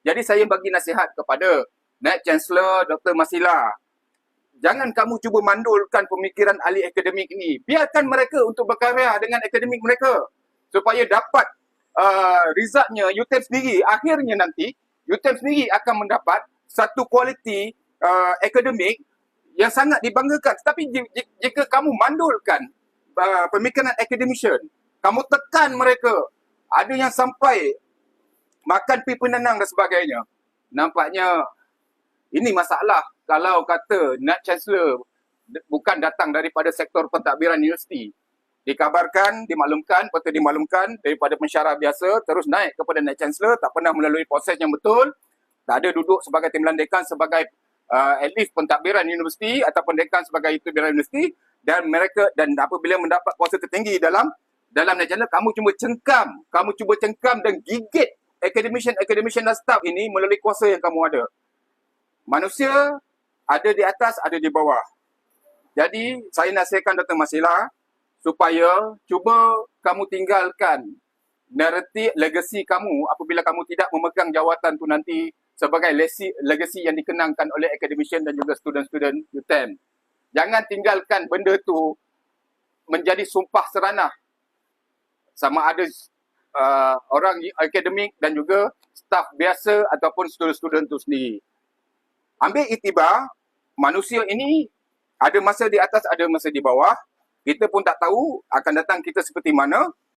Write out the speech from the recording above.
Jadi saya bagi nasihat kepada Naib Chancellor Dr. Masila, jangan kamu cuba mandulkan pemikiran ahli akademik ini. Biarkan mereka untuk berkarya dengan akademik mereka supaya dapat resultnya UTM sendiri. Akhirnya nanti UTM sendiri akan mendapat satu kualiti akademik yang sangat dibanggakan. Tapi jika kamu mandulkan pemikiran academician, kamu tekan mereka, ada yang sampai makan pi penenang dan sebagainya, nampaknya ini masalah. Kalau kata Naib Chancellor bukan datang daripada sektor pentadbiran universiti, dikabarkan, dimaklumkan, patut dimaklumkan daripada pensyarah biasa, terus naik kepada Naib Chancellor, tak pernah melalui proses yang betul, tak ada duduk sebagai timbalan dekan sebagai at least pentadbiran universiti ataupun dekan sebagai pentadbiran universiti, dan mereka, dan apabila mendapat kuasa tertinggi dalam Naib Chancellor, kamu cuba cengkam dan gigit academician dan staff ini melalui kuasa yang kamu ada. Manusia ada di atas, ada di bawah. Jadi saya nasihatkan Dr. Masila supaya cuba kamu tinggalkan naratif legasi kamu apabila kamu tidak memegang jawatan tu nanti sebagai legasi yang dikenangkan oleh academician dan juga student-student UTM. Jangan tinggalkan benda tu menjadi sumpah seranah sama ada orang akademik dan juga staf biasa ataupun student-student tu sendiri. Ambil iktibar, manusia ini ada masa di atas, ada masa di bawah. Kita pun tak tahu akan datang kita seperti mana.